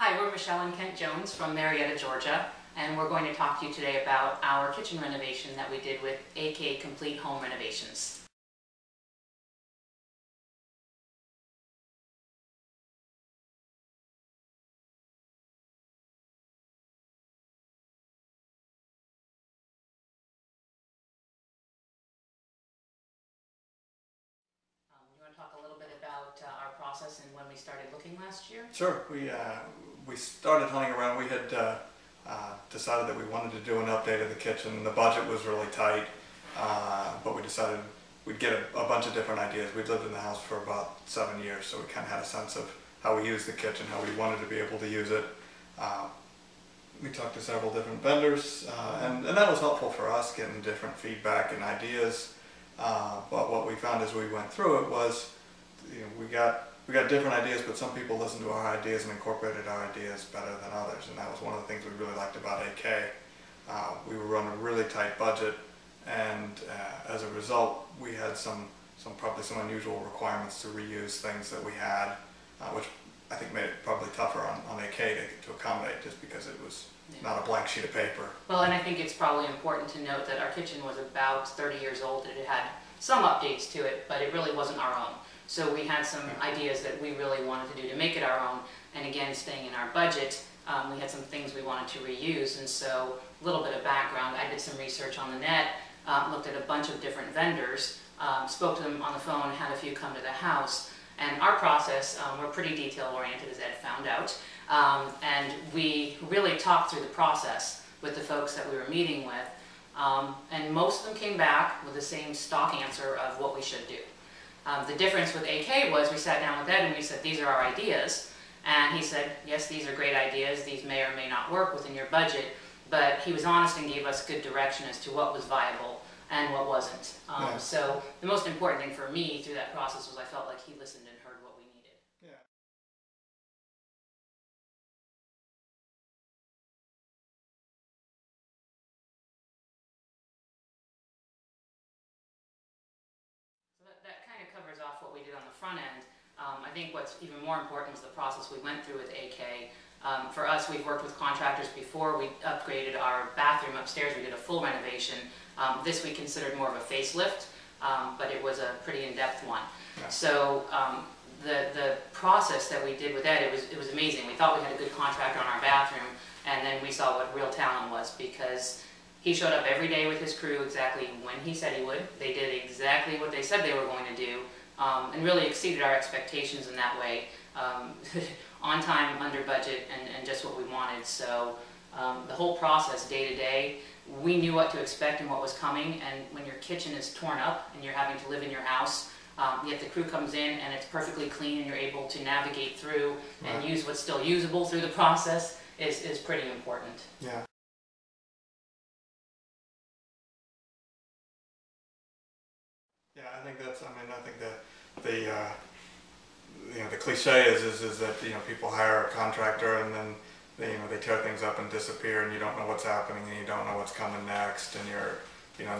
Hi, we're Michelle and Kent Jones from Marietta, Georgia, and we're going to talk to you today about our kitchen renovation that we did with AK Complete Home Renovations. You want to talk a little bit about our process and when we started looking last year? Sure. We started hunting around. We had decided that we wanted to do an update of the kitchen. The budget was really tight, but we decided we'd get a bunch of different ideas. We'd lived in the house for about 7 years, so we kind of had a sense of how we use the kitchen, how we wanted to be able to use it. We talked to several different vendors, and that was helpful for us, getting different feedback and ideas. But what we found as we went through it was, we got different ideas, but some people listened to our ideas and incorporated our ideas better than others, and that was one of the things we really liked about AK. We were running a really tight budget, and as a result, we had probably some unusual requirements to reuse things that we had, which I think made it probably tougher on AK to accommodate, just because it was not a blank sheet of paper. Well, and I think it's probably important to note that our kitchen was about 30 years old, and it had some updates to it, but it really wasn't our own. So we had some ideas that we really wanted to do to make it our own, and again, staying in our budget, we had some things we wanted to reuse. And so, a little bit of background, I did some research on the net, looked at a bunch of different vendors, spoke to them on the phone, had a few come to the house, and our process, we're pretty detail oriented, as Ed found out, and we really talked through the process with the folks that we were meeting with, and most of them came back with the same stock answer of what we should do. The difference with AK was we sat down with Ed and we said, these are our ideas, and he said, yes, these are great ideas, these may or may not work within your budget, but he was honest and gave us good direction as to what was viable and what wasn't. So the most important thing for me through that process was I felt like he listened and heard what we needed. Yeah. So that kind of covers off what we did on the front end. I think what's even more important was the process we went through with AK. For us, we've worked with contractors before. We upgraded our bathroom upstairs. We did a full renovation. This we considered more of a facelift, but it was a pretty in-depth one. Yeah. So the process that we did with Ed, it was amazing. We thought we had a good contractor on our bathroom, and then we saw what real talent was, because he showed up every day with his crew exactly when he said he would. They did exactly what they said they were going to do, and really exceeded our expectations in that way. On time, under budget, and just what we wanted. So the whole process, day to day, we knew what to expect and what was coming. And when your kitchen is torn up and you're having to live in your house, yet the crew comes in and it's perfectly clean and you're able to navigate through and use what's still usable through the process is pretty important. Yeah. Yeah, I think that's, I think that the cliche is that, people hire a contractor and then they tear things up and disappear, and you don't know what's happening and you don't know what's coming next, and and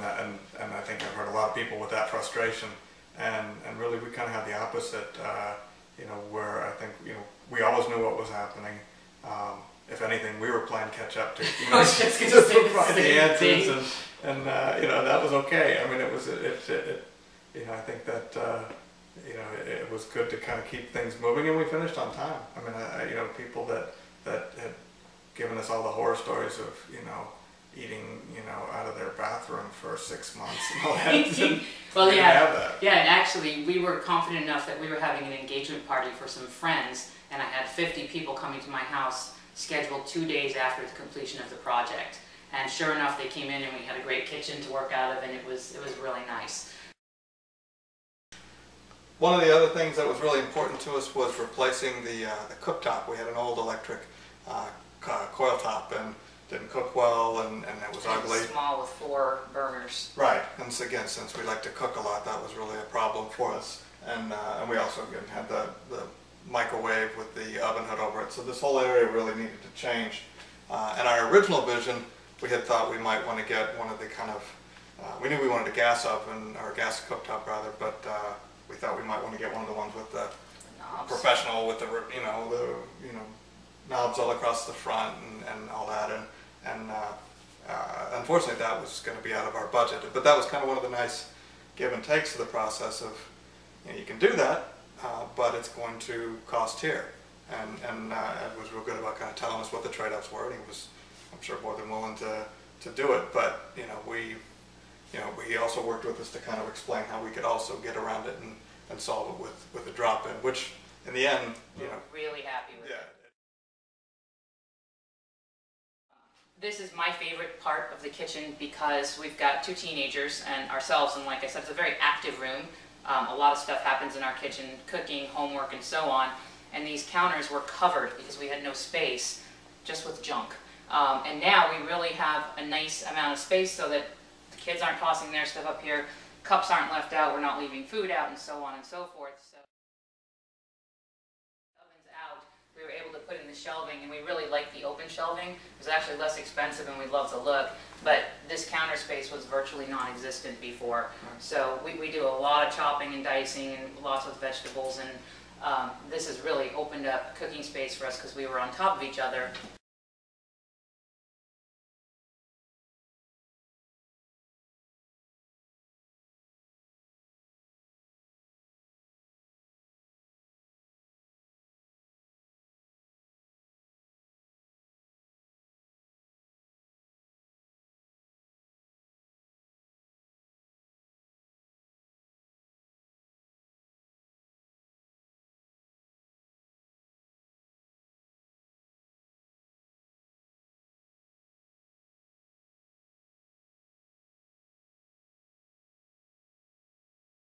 I think I've heard a lot of people with that frustration, and really we kind of had the opposite, where I think, we always knew what was happening. If anything, we were playing catch up to, just provide the answers, and that was okay. I think that, it was good to kind of keep things moving, and we finished on time. People that had given us all the horror stories of, eating, out of their bathroom for 6 months and all that. Well, yeah. Have that. Yeah, and actually we were confident enough that we were having an engagement party for some friends, and I had 50 people coming to my house scheduled 2 days after the completion of the project. And sure enough, they came in and we had a great kitchen to work out of, and it was really nice. One of the other things that was really important to us was replacing the cooktop. We had an old electric coil top, and didn't cook well, and it was ugly. It was small with 4 burners. Right, and so again, since we like to cook a lot, that was really a problem for us. And we also again had the microwave with the oven hood over it. So this whole area really needed to change. And our original vision, we had thought we might want to get one of the kind of, we knew we wanted a gas oven, or a gas cooktop rather, but we thought we might want to get one of the ones with the professional, with the knobs all across the front and all that, and unfortunately that was going to be out of our budget. But that was kind of one of the nice give and takes of the process of, you know, you can do that, but it's going to cost here. And Ed was real good about kind of telling us what the trade-offs were, and he was, I'm sure, more than willing to do it. But he also worked with us to kind of explain how we could also get around it and solve it with a drop-in, which in the end, Really happy with yeah. it. This is my favorite part of the kitchen because we've got 2 teenagers and ourselves, and like I said, it's a very active room. A lot of stuff happens in our kitchen, cooking, homework, and so on. And these counters were covered because we had no space, just with junk. And now we really have a nice amount of space so that the kids aren't tossing their stuff up here, cups aren't left out, we're not leaving food out, and so on and so forth. So ovens out, we were able to put in the shelving, and we really liked the open shelving. It was actually less expensive, and we loved the look. But this counter space was virtually non-existent before. So we do a lot of chopping and dicing and lots of vegetables, and this has really opened up cooking space for us because we were on top of each other.